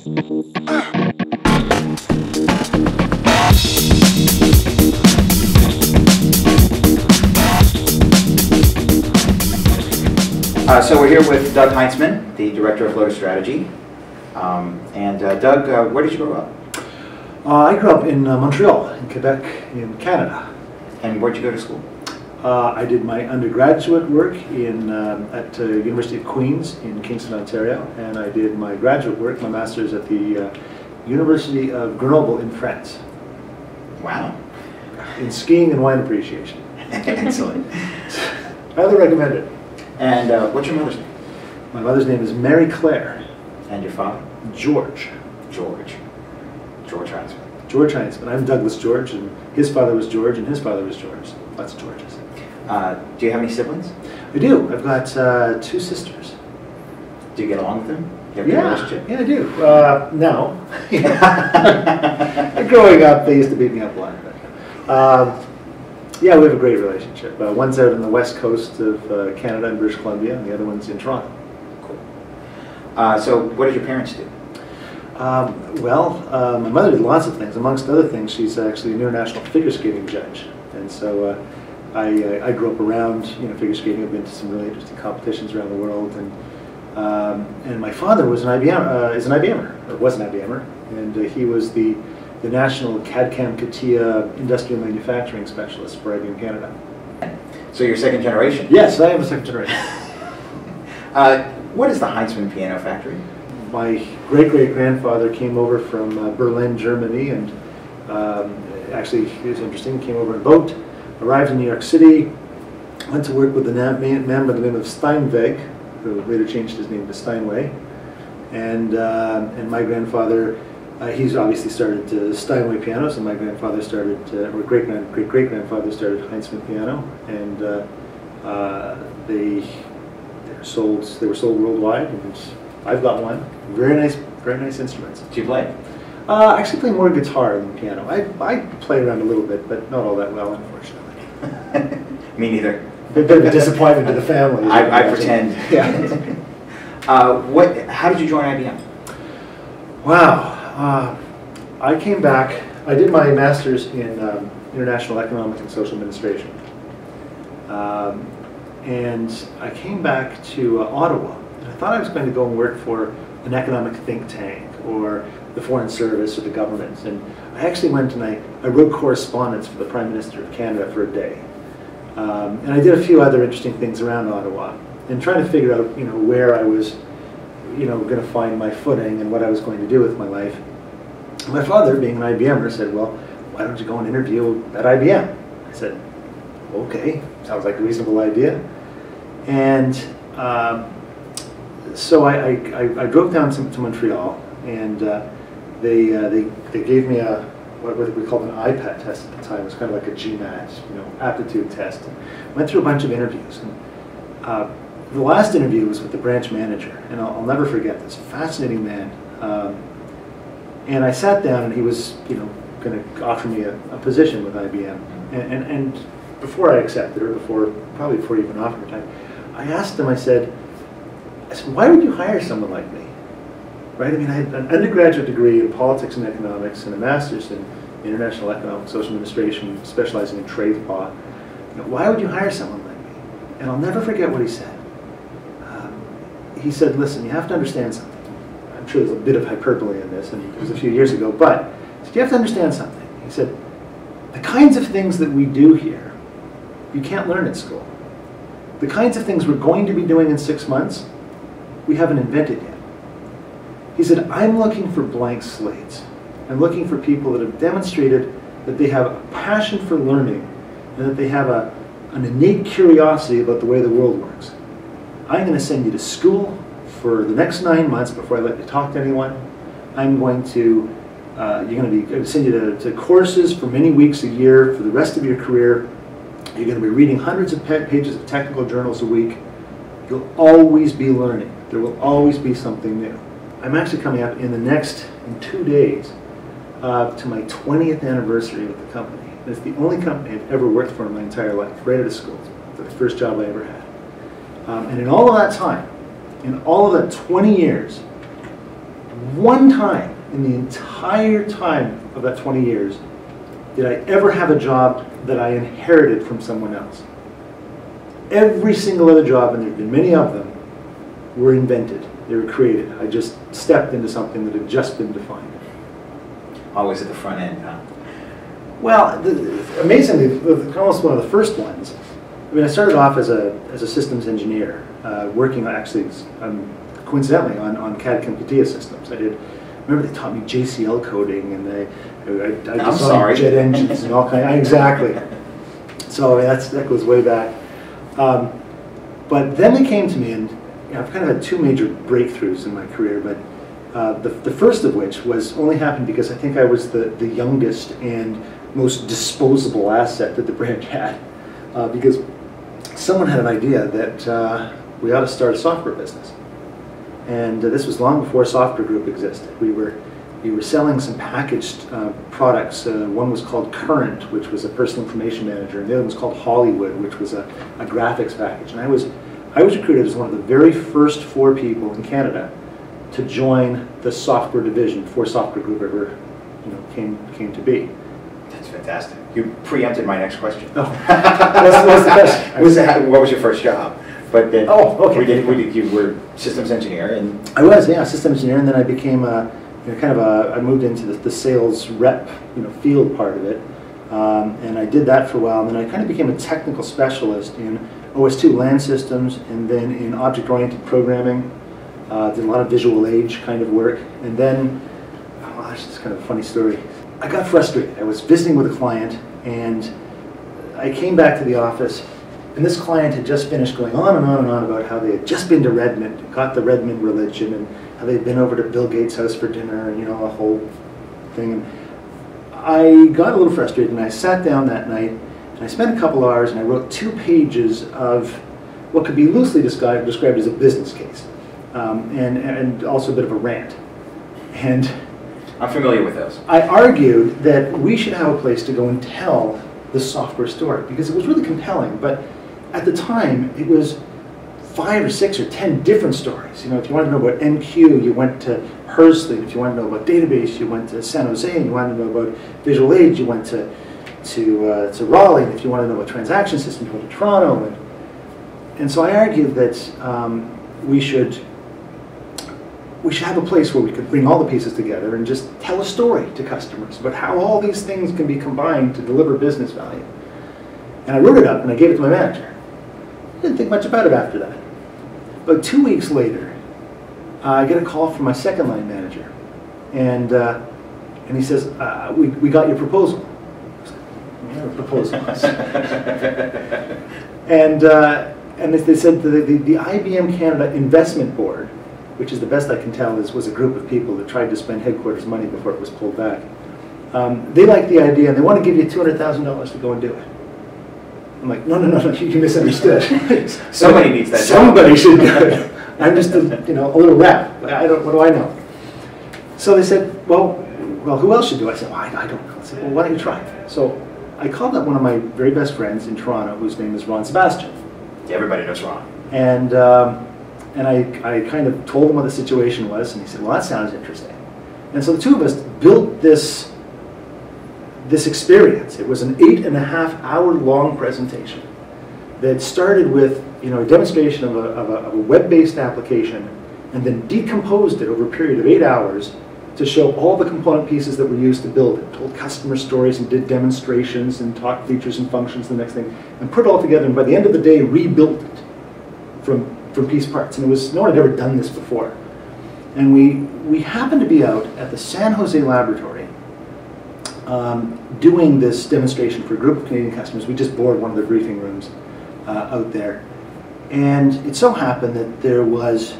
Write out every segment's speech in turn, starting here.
So we're here with Doug Heintzman, the director of Lotus Strategy. Doug, where did you grow up? I grew up in Montreal, in Quebec, in Canada. And where'd you go to school? I did my undergraduate work at University of Queen's in Kingston, Ontario, and I did my graduate work, my master's at the University of Grenoble in France. Wow. In skiing and wine appreciation. Excellent. Highly recommend it. And what's your mother's name? My mother's name is Mary Claire. And your father? George. George Heintzman. George Heintzman. I'm Douglas George, and his father was George, and his father was George. Lots of Georges. Do you have any siblings? I do. I've got 2 sisters. Do you get along with them? You have a good relationship? Yeah, I do. No. Growing up, they used to beat me up a lot. Yeah, we have a great relationship. One's out on the west coast of Canada in British Columbia, and the other one's in Toronto. Cool. So what did your parents do? My mother did lots of things. Amongst other things, she's actually an international figure skating judge. And so I grew up around figure skating. I've been to some really interesting competitions around the world. And my father was an IBMer, or was an IBMer, and he was the national CAD/CAM CATIA industrial manufacturing specialist for IBM Canada. So you're second generation? Yes, I am a second generation. What is the Heintzman Piano Factory? My great-great-grandfather came over from Berlin, Germany, and actually, it was interesting, came over on a boat, arrived in New York City, went to work with a man by the name of Steinweg, who later changed his name to Steinway, and my grandfather, he's obviously started Steinway piano, so my grandfather started, or great-great-grandfather started Heintzman piano, and they were sold worldwide, and I've got one. Very nice instruments. Do you play? I actually play more guitar than piano. I play around a little bit, but not all that well, unfortunately. Me neither. A bit of a disappointment to the family. I pretend. Yeah. How did you join IBM? Wow. I came back. I did my master's in international economic and social administration. And I came back to Ottawa. And I thought I was going to go and work for an economic think tank or the Foreign Service or the government. And I actually went and I wrote correspondence for the Prime Minister of Canada for a day. And I did a few other interesting things around Ottawa and trying to figure out, where I was, going to find my footing and what I was going to do with my life. My father, being an IBMer, said, well, why don't you go and interview at IBM? I said, okay, sounds like a reasonable idea. And so I drove down to Montreal, and they gave me what we called an iPad test at the time. It was kind of like a GMAT, aptitude test. And went through a bunch of interviews. And the last interview was with the branch manager, and I'll never forget this fascinating man. And I sat down, and he was, going to offer me a position with IBM. And before I accepted, or probably before he even offered it, I asked him. I said, why would you hire someone like me? Right? I mean, I had an undergraduate degree in politics and economics and a master's in international economic and social administration, specializing in trade law. Why would you hire someone like me? And I'll never forget what he said. He said, listen, you have to understand something. I'm sure there's a bit of hyperbole in this, and it was a few years ago, but he said, you have to understand something. He said, the kinds of things that we do here, you can't learn at school. The kinds of things we're going to be doing in 6 months, we haven't invented yet. He said, I'm looking for blank slates. I'm looking for people that have demonstrated that they have a passion for learning and that they have an innate curiosity about the way the world works. I'm going to send you to school for the next 9 months before I let you talk to anyone. I'm going to, send you to courses for many weeks a year for the rest of your career. You're going to be reading hundreds of pages of technical journals a week. You'll always be learning. There will always be something new. I'm actually coming up in 2 days to my 20th anniversary with the company. It's the only company I've ever worked for in my entire life, right out of school. It's the first job I ever had. And in all of that time, in all of that 20 years, one time in the entire time of that 20 years did I ever have a job that I inherited from someone else. Every single other job, and there have been many of them, were invented. They were created. I just stepped into something that had just been defined. Always at the front end, huh? Well, amazingly, almost one of the first ones. I mean, I started off as a systems engineer, working actually, coincidentally, on CAD CAM systems. Remember they taught me JCL coding, and I designed jet engines and all kinds. Exactly. So that goes way back. But then they came to me, and I've kind of had two major breakthroughs in my career. But the first of which only happened because I think I was the youngest and most disposable asset that the branch had, because someone had an idea that we ought to start a software business. And this was long before Software Group existed. We were selling some packaged products. One was called Current, which was a personal information manager, and the other was called Hollywood, which was a graphics package. And I was recruited as one of the very first 4 people in Canada to join the software division before Software Group ever came to be. That's fantastic. You preempted my next question. Oh. What's the question? What was your first job? But then okay. You were systems engineer, and I was, yeah, systems engineer, and then I became I moved into the sales rep, field part of it, and I did that for a while, and then I kind of became a technical specialist in OS2 LAN systems, and then in object-oriented programming. Did a lot of visual age kind of work, and then, it's kind of a funny story. I got frustrated. I was visiting with a client, and I came back to the office, and this client had just finished going on and on and on about how they had just been to Redmond, got the Redmond religion, and how they'd been over to Bill Gates' house for dinner, and a whole thing. And I got a little frustrated, and I sat down that night, and I spent a couple hours, and I wrote 2 pages of what could be loosely described as a business case, and also a bit of a rant. And I'm familiar with those. I argued that we should have a place to go and tell the software story, because it was really compelling, but at the time it was 5 or 6 or 10 different stories. If you wanted to know about MQ, you went to Hursley. If you wanted to know about database, you went to San Jose. And you wanted to know about visual age, you went to Raleigh. And if you wanted to know about transaction systems, you went to Toronto. And so I argued that we should have a place where we could bring all the pieces together and just tell a story to customers about how all these things can be combined to deliver business value. And I wrote it up and I gave it to my manager. Didn't think much about it after that. But 2 weeks later, I get a call from my second line manager, and he says, "We got your proposal." I was like, "Yeah, proposal." And they said the IBM Canada Investment Board, which is the best I can tell, was a group of people that tried to spend headquarters money before it was pulled back. They like the idea, and they want to give you $200,000 to go and do it. I'm like, no, you misunderstood. Somebody needs that. Somebody should do it. I'm just a little rep. What do I know? So they said, well, who else should do it? I said, well, I don't know. I said, well, why don't you try? So I called up one of my very best friends in Toronto, whose name is Ron Sebastian. Yeah, everybody knows Ron. And I kind of told him what the situation was, and he said, well, that sounds interesting. And so the two of us built this experience. It was an 8.5-hour long presentation that started with a demonstration of a web-based application, and then decomposed it over a period of 8 hours to show all the component pieces that were used to build it. Told customer stories and did demonstrations and talked features and functions, the next thing, and put it all together, and by the end of the day rebuilt it from piece parts. And no one had ever done this before. And we happened to be out at the San Jose laboratory doing this demonstration for a group of Canadian customers. We just bored one of the briefing rooms out there. And it so happened that there was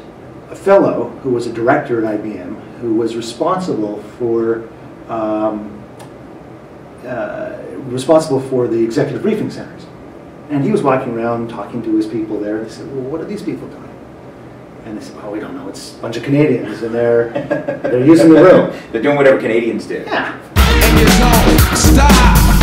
a fellow who was a director at IBM who was responsible for the executive briefing centers. And he was walking around talking to his people there. And they said, well, what are these people doing? And they said, well, we don't know. It's a bunch of Canadians, and they're using the room. They're doing whatever Canadians do. Yeah. And you don't stop.